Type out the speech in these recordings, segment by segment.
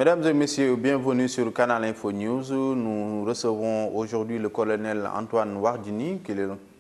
Mesdames et messieurs, bienvenue sur Canal Info News. Nous recevons aujourd'hui le colonel Antoine Wardini,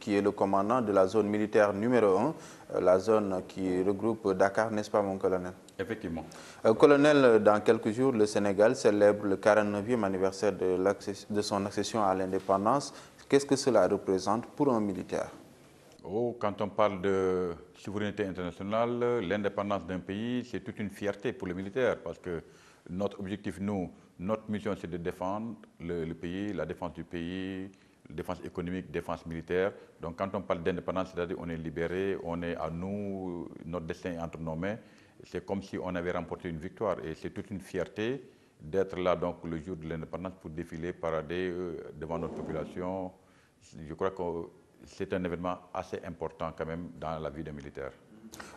qui est le commandant de la zone militaire numéro 1, la zone qui regroupe Dakar, n'est-ce pas mon colonel? Effectivement. Colonel, dans quelques jours, le Sénégal célèbre le 49e anniversaire de son accession à l'indépendance. Qu'est-ce que cela représente pour un militaire? Quand on parle de souveraineté internationale, l'indépendance d'un pays, c'est toute une fierté pour les militaires parce que notre objectif, notre mission, c'est de défendre le pays, la défense du pays, la défense économique, défense militaire. Donc quand on parle d'indépendance, c'est-à-dire qu'on est libéré, on est à nous, notre destin est entre nos mains. C'est comme si on avait remporté une victoire et c'est toute une fierté d'être là donc, le jour de l'indépendance pour défiler, parader devant notre population. Je crois que c'est un événement assez important quand même dans la vie d'un militaire.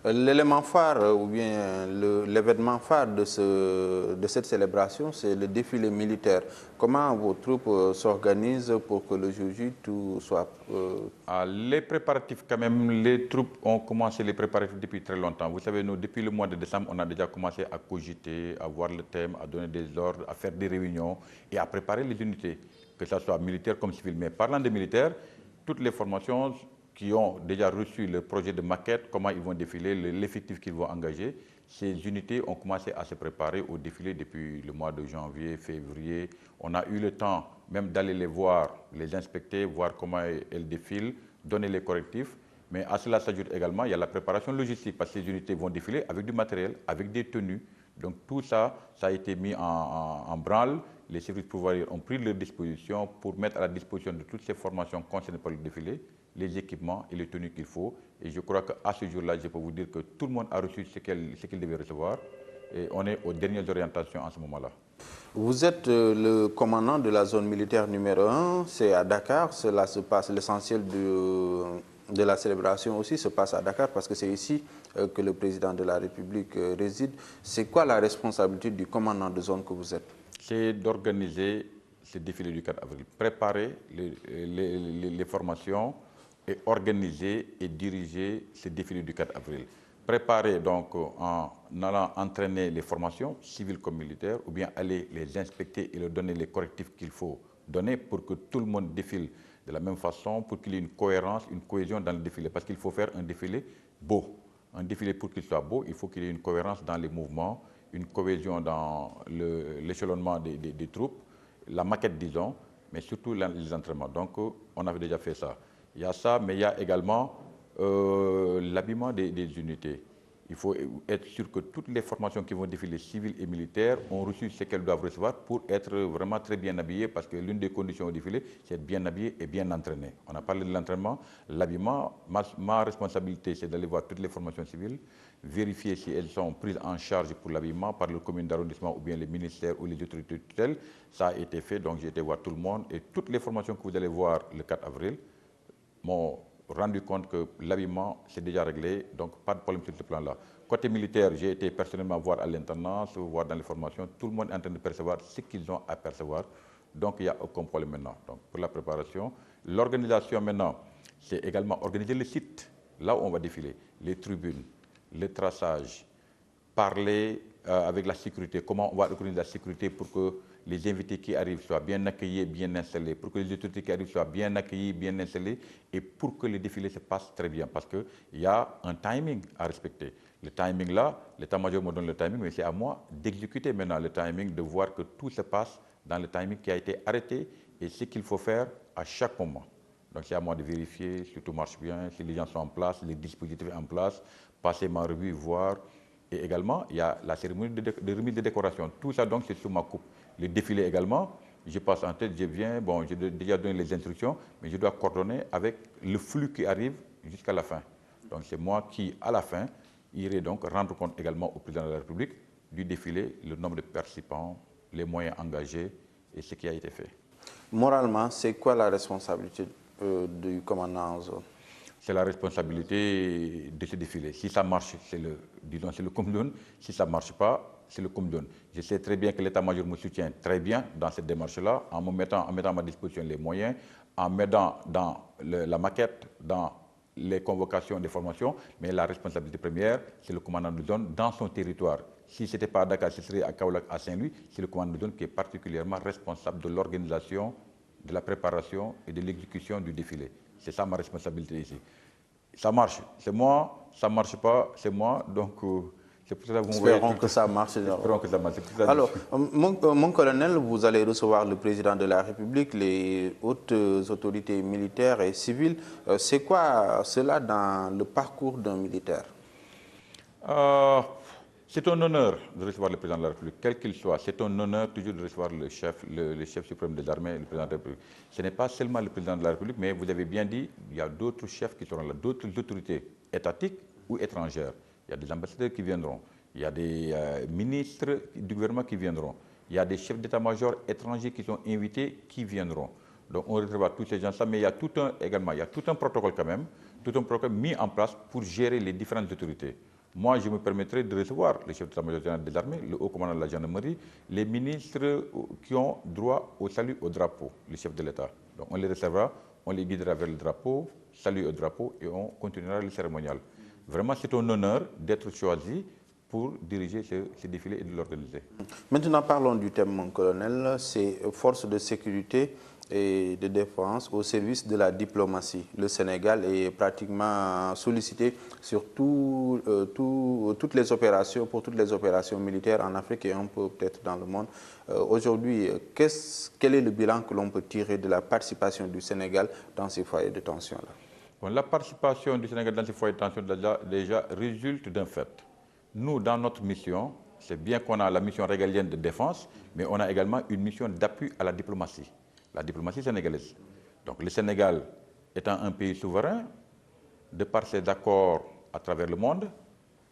L'élément phare ou bien l'événement phare de cette célébration, c'est le défilé militaire. Comment vos troupes s'organisent pour que le jour J tout soit... Les préparatifs quand même, les troupes ont commencé les préparatifs depuis très longtemps. Vous savez, nous, depuis le mois de décembre, on a déjà commencé à cogiter, à voir le thème, à donner des ordres, à faire des réunions et à préparer les unités, que ce soit militaire comme civil. Mais parlant des militaires, toutes les formations qui ont déjà reçu le projet de maquette, comment ils vont défiler, l'effectif qu'ils vont engager, ces unités ont commencé à se préparer au défilé depuis le mois de janvier, février. On a eu le temps même d'aller les voir, les inspecter, voir comment elles défilent, donner les correctifs. Mais à cela s'ajoute également, il y a la préparation logistique parce que ces unités vont défiler avec du matériel, avec des tenues. Donc tout ça, ça a été mis en branle. Les services pouvoirs ont pris leurs dispositions pour mettre à la disposition de toutes ces formations concernées par le défilé les équipements et les tenues qu'il faut. Et je crois qu'à ce jour-là, je peux vous dire que tout le monde a reçu ce qu'il devait recevoir. Et on est aux dernières orientations en ce moment-là. Vous êtes le commandant de la zone militaire numéro 1, c'est à Dakar. Cela se passe, l'essentiel de la célébration aussi se passe à Dakar parce que c'est ici que le président de la République réside. C'est quoi la responsabilité du commandant de zone que vous êtes? C'est d'organiser ce défilé du 4 avril, préparer les formations et organiser et diriger ce défilé du 4 avril. Préparer donc en allant entraîner les formations, civiles comme militaires, ou bien aller les inspecter et leur donner les correctifs qu'il faut donner pour que tout le monde défile de la même façon, pour qu'il y ait une cohérence, une cohésion dans le défilé. Parce qu'il faut faire un défilé beau. Un défilé pour qu'il soit beau, il faut qu'il y ait une cohérence dans les mouvements, une cohésion dans l'échelonnement des troupes, la maquette disons, mais surtout les entraînements. Donc on avait déjà fait ça. Il y a ça, mais il y a également l'habillement des unités. Il faut être sûr que toutes les formations qui vont défiler, civiles et militaires, ont reçu ce qu'elles doivent recevoir pour être vraiment très bien habillées, parce que l'une des conditions au défilé, c'est être bien habillé et bien entraîné. On a parlé de l'entraînement, l'habillement. Ma responsabilité, c'est d'aller voir toutes les formations civiles, vérifier si elles sont prises en charge pour l'habillement par le comité d'arrondissement ou bien les ministères ou les autorités tutelles. Ça a été fait, donc j'ai été voir tout le monde. Et toutes les formations que vous allez voir le 4 avril m'ont rendu compte que l'habillement, c'est déjà réglé, donc pas de problème sur ce plan-là. Côté militaire, j'ai été personnellement voir à l'intendance, voir dans les formations, tout le monde est en train de percevoir ce qu'ils ont à percevoir, donc il n'y a aucun problème maintenant. Donc pour la préparation, l'organisation maintenant, c'est également organiser le site, là où on va défiler, les tribunes, le traçage, parler avec la sécurité, comment on va organiser la sécurité pour que les invités qui arrivent soient bien accueillis, bien installés, pour que les autorités qui arrivent soient bien accueillis, bien installés, et pour que le défilé se passe très bien, parce qu'il y a un timing à respecter. Le timing là, l'état-major me donne le timing, mais c'est à moi d'exécuter maintenant le timing, de voir que tout se passe dans le timing qui a été arrêté, et ce qu'il faut faire à chaque moment. Donc c'est à moi de vérifier si tout marche bien, si les gens sont en place, les dispositifs en place, passer ma revue, voir. Et également, il y a la cérémonie de remise de décoration. Tout ça, donc, c'est sous ma coupe. Le défilé également, je passe en tête, je viens, bon, j'ai déjà donné les instructions, mais je dois coordonner avec le flux qui arrive jusqu'à la fin. Donc, c'est moi qui, à la fin, irai donc rendre compte également au président de la République du défilé, le nombre de participants, les moyens engagés et ce qui a été fait. Moralement, c'est quoi la responsabilité du commandant en zone? C'est la responsabilité de ce défilé. Si ça marche, c'est le Koumdoun. Si ça ne marche pas, c'est le Koumdoun. Je sais très bien que l'état-major me soutient très bien dans cette démarche-là, en mettant à ma disposition les moyens, en mettant dans la maquette, dans les convocations des formations, mais la responsabilité première, c'est le commandant de zone dans son territoire. Si ce n'était pas à Dakar, ce serait à Kaolack, à Saint-Louis. C'est le commandant de zone qui est particulièrement responsable de l'organisation, de la préparation et de l'exécution du défilé. C'est ça ma responsabilité ici. Ça marche, c'est moi. Ça ne marche pas, c'est moi. Donc, c'est pour ça que vous voyez... Espérons que ça marche. Espérons que ça marche. Alors, mon colonel, vous allez recevoir le président de la République, les hautes autorités militaires et civiles. C'est quoi cela dans le parcours d'un militaire? C'est un honneur de recevoir le président de la République, quel qu'il soit. C'est un honneur toujours de recevoir le chef suprême des armées, le président de la République. Ce n'est pas seulement le président de la République, mais vous avez bien dit, il y a d'autres chefs qui seront là, d'autres autorités étatiques ou étrangères. Il y a des ambassadeurs qui viendront, il y a des ministres du gouvernement qui viendront, il y a des chefs d'état-major étrangers qui sont invités qui viendront. Donc on recevra tous ces gens-là, mais il y a tout un protocole quand même, tout un protocole mis en place pour gérer les différentes autorités. Moi, je me permettrai de recevoir le chef d'état-major général des armées, le haut commandant de la gendarmerie, les ministres qui ont droit au salut au drapeau, le chef de l'État. Donc on les recevra, on les guidera vers le drapeau, salut au drapeau et on continuera le cérémonial. Vraiment, c'est un honneur d'être choisi pour diriger ce défilé et de l'organiser. Maintenant, parlons du thème, mon colonel, c'est forces de sécurité et de défense au service de la diplomatie. Le Sénégal est pratiquement sollicité sur toutes les opérations, pour toutes les opérations militaires en Afrique et un peu peut-être dans le monde. Aujourd'hui, quel est le bilan que l'on peut tirer de la participation du Sénégal dans ces foyers de tension-là? Bon, la participation du Sénégal dans ces foyers de tension déjà résulte d'un fait. Nous, dans notre mission, c'est bien qu'on a la mission régalienne de défense, mais on a également une mission d'appui à la diplomatie sénégalaise. Donc le Sénégal étant un pays souverain, de par ses accords à travers le monde,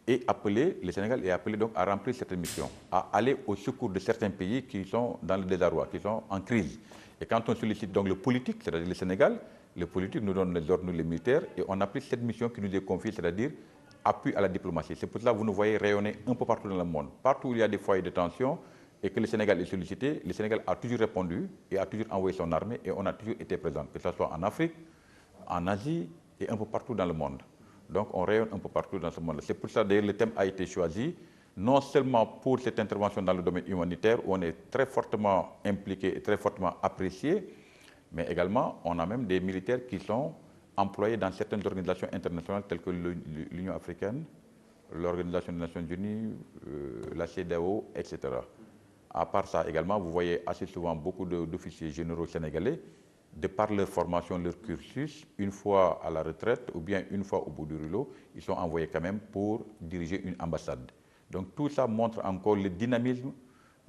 le Sénégal est appelé donc à remplir cette mission, à aller au secours de certains pays qui sont dans le désarroi, qui sont en crise. Et quand on sollicite donc le politique, c'est-à-dire le Sénégal, le politique nous donne les ordres, nous les militaires, et on applique cette mission qui nous est confiée, c'est-à-dire appui à la diplomatie. C'est pour cela que vous nous voyez rayonner un peu partout dans le monde. Partout où il y a des foyers de tension et que le Sénégal est sollicité, le Sénégal a toujours répondu et a toujours envoyé son armée et on a toujours été présent, que ce soit en Afrique, en Asie et un peu partout dans le monde. Donc on rayonne un peu partout dans ce monde. C'est pour ça que le thème a été choisi, non seulement pour cette intervention dans le domaine humanitaire où on est très fortement impliqué et très fortement apprécié, mais également on a même des militaires qui sont employés dans certaines organisations internationales telles que l'Union africaine, l'Organisation des Nations Unies, la CEDEAO, etc. À part ça également, vous voyez assez souvent beaucoup d'officiers généraux sénégalais, de par leur formation, leur cursus, une fois à la retraite ou bien une fois au bout du rouleau, ils sont envoyés quand même pour diriger une ambassade. Donc tout ça montre encore le dynamisme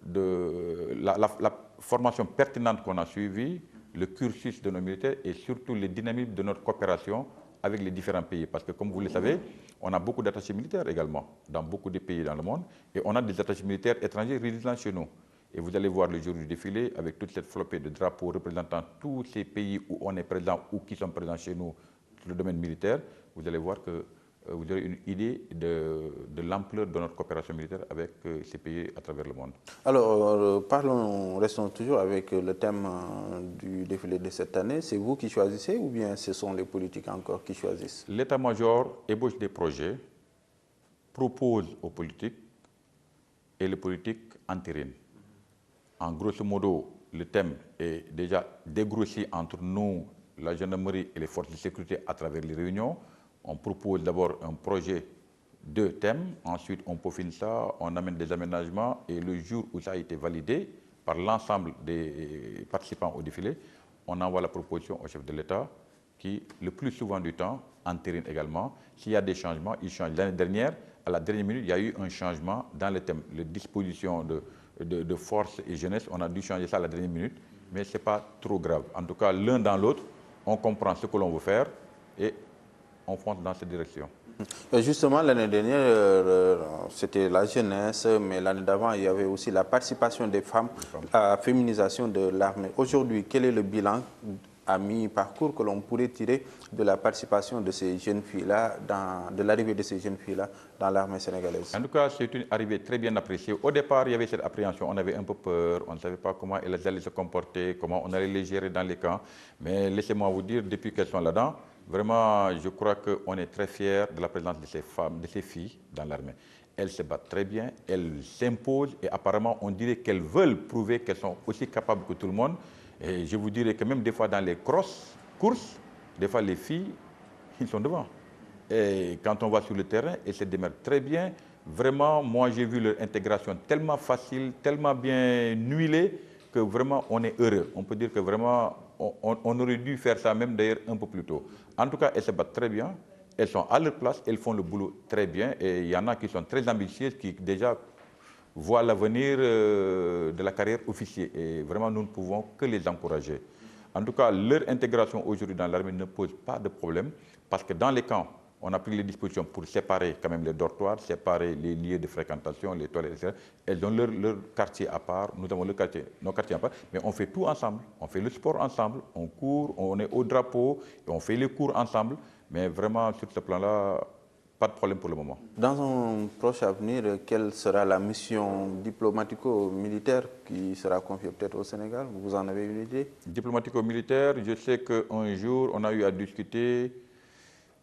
de la formation pertinente qu'on a suivie, le cursus de nos militaires et surtout le dynamisme de notre coopération avec les différents pays. Parce que comme vous le savez, on a beaucoup d'attachés militaires également dans beaucoup de pays dans le monde et on a des attachés militaires étrangers résidant chez nous. Et vous allez voir le jour du défilé avec toute cette flopée de drapeaux représentant tous ces pays où on est présent ou qui sont présents chez nous dans le domaine militaire, vous allez voir que vous aurez une idée de l'ampleur de notre coopération militaire avec ces pays à travers le monde. Alors, restons toujours avec le thème du défilé de cette année. C'est vous qui choisissez ou bien ce sont les politiques encore qui choisissent? L'état-major ébauche des projets, propose aux politiques et les politiques entérinent. En grosso modo, le thème est déjà dégrossi entre nous, la gendarmerie et les forces de sécurité à travers les réunions. On propose d'abord un projet de thème, ensuite on peaufine ça, on amène des aménagements et le jour où ça a été validé par l'ensemble des participants au défilé, on envoie la proposition au chef de l'État qui, le plus souvent du temps, entérine également. S'il y a des changements, il change. L'année dernière, à la dernière minute, il y a eu un changement dans le thème. Les dispositions de force et jeunesse, on a dû changer ça à la dernière minute, mais ce n'est pas trop grave. En tout cas, l'un dans l'autre, on comprend ce que l'on veut faire et on fonce dans cette direction. Justement, l'année dernière, c'était la jeunesse, mais l'année d'avant, il y avait aussi la participation des femmes, la féminisation de l'armée. Aujourd'hui, quel est le bilan à mi-parcours que l'on pourrait tirer de la participation de ces jeunes filles-là, de l'arrivée de ces jeunes filles-là dans l'armée sénégalaise? En tout cas, c'est une arrivée très bien appréciée. Au départ, il y avait cette appréhension, on avait un peu peur, on ne savait pas comment elles allaient se comporter, comment on allait les gérer dans les camps. Mais laissez-moi vous dire, depuis qu'elles sont là-dedans, vraiment, je crois qu'on est très fiers de la présence de ces femmes, de ces filles dans l'armée. elles se battent très bien, elles s'imposent et apparemment on dirait qu'elles veulent prouver qu'elles sont aussi capables que tout le monde. Et je vous dirais que même des fois dans les courses, des fois les filles, ils sont devant. Et quand on va sur le terrain, elles se démerdent très bien. Vraiment, moi j'ai vu leur intégration tellement facile, tellement bien huilée, que vraiment on est heureux. On peut dire que vraiment on aurait dû faire ça même d'ailleurs un peu plus tôt. En tout cas, elles se battent très bien, elles sont à leur place, elles font le boulot très bien. Et il y en a qui sont très ambitieuses, qui déjà voient l'avenir de la carrière officier. Et vraiment, nous ne pouvons que les encourager. En tout cas, leur intégration aujourd'hui dans l'armée ne pose pas de problème, parce que dans les camps, on a pris les dispositions pour séparer quand même les dortoirs, séparer les lieux de fréquentation, les toilettes, etc. Elles ont leur quartier à part, nous avons nos quartiers à part, mais on fait tout ensemble. On fait le sport ensemble, on court, on est au drapeau, et on fait les cours ensemble. Mais vraiment, sur ce plan-là, pas de problème pour le moment. Dans un proche avenir, quelle sera la mission diplomatico-militaire qui sera confiée peut-être au Sénégal? Vous en avez une idée? Diplomatico-militaire, je sais qu'un jour, on a eu à discuter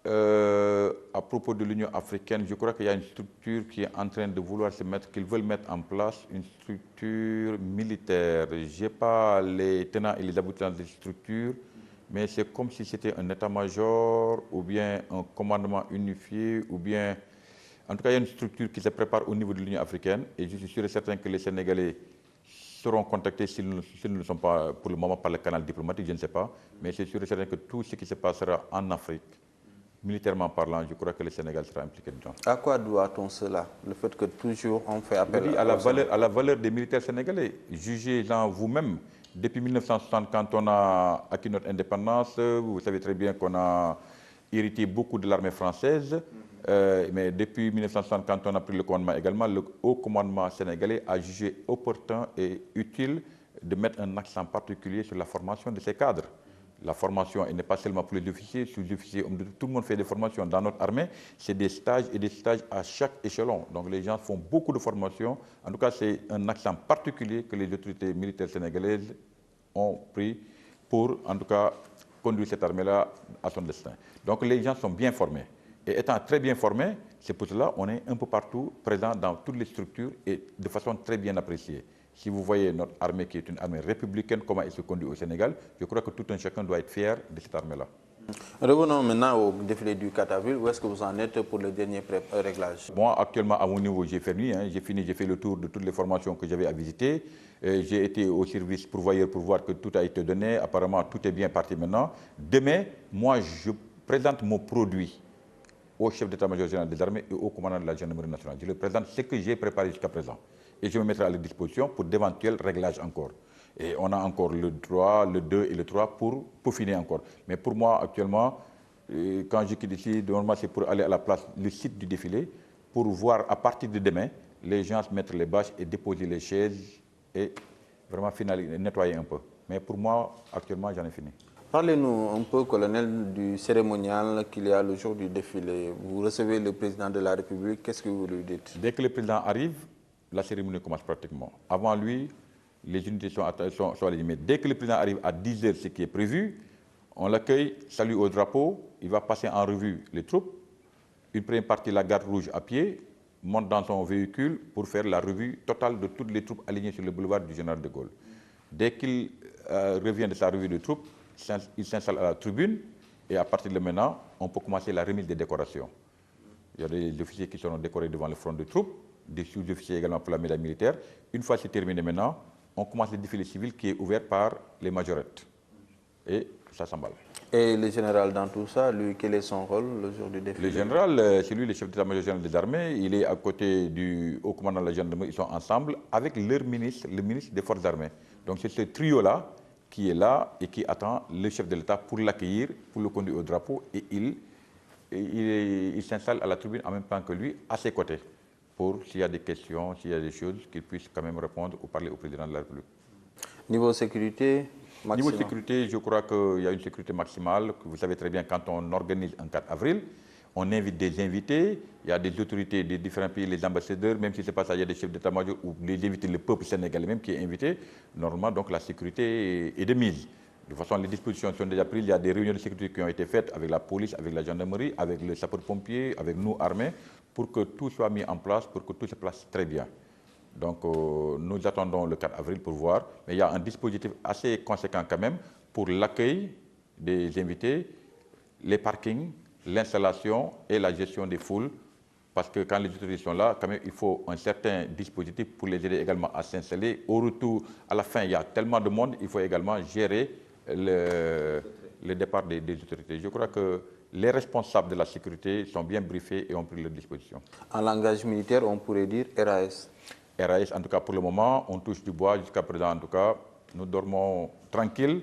à propos de l'Union africaine. Je crois qu'il y a une structure qui est en train de vouloir se mettre, qu'ils veulent mettre en place une structure militaire. Je n'ai pas les tenants et les aboutissants de cette structure, mais c'est comme si c'était un état-major ou bien un commandement unifié ou bien... En tout cas, il y a une structure qui se prépare au niveau de l'Union africaine et je suis sûr et certain que les Sénégalais seront contactés s'ils ne le sont pas pour le moment par le canal diplomatique, je ne sais pas, mais c'est sûr et certain que tout ce qui se passera en Afrique, militairement parlant, je crois que le Sénégal sera impliqué dedans. À quoi doit-on cela? Le fait que toujours on fait appel à la valeur des militaires sénégalais. Jugez-en vous-même. Depuis 1960, quand on a acquis notre indépendance, vous savez très bien qu'on a hérité beaucoup de l'armée française. Mais depuis 1960, quand on a pris le commandement également, le haut commandement sénégalais a jugé opportun et utile de mettre un accent particulier sur la formation de ces cadres. La formation n'est pas seulement pour les officiers, sous-officiers, tout le monde fait des formations. Dans notre armée, c'est des stages et des stages à chaque échelon. Donc les gens font beaucoup de formations. En tout cas, c'est un accent particulier que les autorités militaires sénégalaises ont pris pour, en tout cas, conduire cette armée-là à son destin. Donc les gens sont bien formés. Et étant très bien formés, c'est pour cela qu'on est un peu partout présent dans toutes les structures et de façon très bien appréciée. Si vous voyez notre armée qui est une armée républicaine, comment elle se conduit au Sénégal, je crois que tout un chacun doit être fier de cette armée-là. Revenons maintenant au défilé du 4 avril. Où est-ce que vous en êtes pour le dernier réglage? Moi, actuellement, à mon niveau, j'ai fini. J'ai fait le tour de toutes les formations que j'avais à visiter. J'ai été au service pourvoyeur pour voir que tout a été donné. Apparemment, tout est bien parti maintenant. Demain, moi, je présente mon produit au chef d'état-major général des armées et au commandant de la gendarmerie nationale. Je leur présente ce que j'ai préparé jusqu'à présent. Et je me mettrai à leur disposition pour d'éventuels réglages encore. Et on a encore le 3, le 2 et le 3 pour peaufiner encore. Mais pour moi, actuellement, quand je quitte ici, normalement, c'est pour aller à la place, le site du défilé, pour voir à partir de demain, les gens se mettre les bâches et déposer les chaises et vraiment nettoyer un peu. Mais pour moi, actuellement, j'en ai fini. Parlez-nous un peu, colonel, du cérémonial qu'il y a le jour du défilé. Vous recevez le président de la République, qu'est-ce que vous lui dites? Dès que le président arrive, la cérémonie commence pratiquement. Avant lui, les unités sont alignées. Mais dès que le président arrive à 10 h, ce qui est prévu, on l'accueille, salue au drapeau, il va passer en revue les troupes. Une première partie, la garde rouge à pied, monte dans son véhicule pour faire la revue totale de toutes les troupes alignées sur le boulevard du général de Gaulle. Dès qu'il revient de sa revue de troupes, il s'installe à la tribune et à partir de maintenant, on peut commencer la remise des décorations. Il y a des officiers qui seront décorés devant le front de troupes, des sous-officiers également pour la médaille militaire. Une fois c'est terminé maintenant, on commence le défilé civil qui est ouvert par les majorettes. Et ça s'emballe. Et le général dans tout ça, lui, quel est son rôle le jour du défilé? Le général, c'est lui le chef d'état-major général des armées. Il est à côté du haut commandant de la gendarmerie. Ils sont ensemble avec leur ministre, le ministre des forces armées. Donc c'est ce trio-là qui est là et qui attend le chef de l'État pour l'accueillir, pour le conduire au drapeau. Et il s'installe à la tribune en même temps que lui, à ses côtés, pour s'il y a des questions, s'il y a des choses, qu'il puisse quand même répondre ou parler au président de la République. Niveau sécurité, maximum. Niveau sécurité, je crois qu'il y a une sécurité maximale. Vous savez très bien, quand on organise un 4 avril, on invite des invités, il y a des autorités des différents pays, les ambassadeurs, même si ce n'est pas ça, il y a des chefs d'état-major ou les invités, le peuple sénégalais même qui est invité. Normalement, donc la sécurité est de mise. De toute façon, les dispositions sont déjà prises. Il y a des réunions de sécurité qui ont été faites avec la police, avec la gendarmerie, avec les sapeurs-pompiers, avec nous armés, pour que tout soit mis en place, pour que tout se place très bien. Donc, nous attendons le 4 avril pour voir. Mais il y a un dispositif assez conséquent quand même pour l'accueil des invités, les parkings, l'installation et la gestion des foules. Parce que quand les autorités sont là, quand même, il faut un certain dispositif pour les aider également à s'installer. Au retour, à la fin, il y a tellement de monde, il faut également gérer le départ des autorités. Je crois que les responsables de la sécurité sont bien briefés et ont pris leurs dispositions. En langage militaire, on pourrait dire RAS. RAS, en tout cas pour le moment, on touche du bois. Jusqu'à présent, en tout cas, nous dormons tranquilles.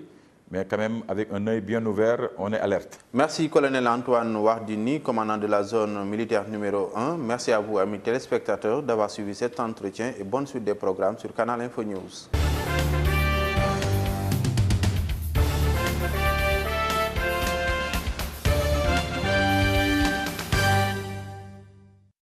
Mais quand même, avec un œil bien ouvert, on est alerte. Merci, colonel Antoine Wardini, commandant de la zone militaire numéro 1. Merci à vous, amis téléspectateurs, d'avoir suivi cet entretien et bonne suite des programmes sur Canal Info News.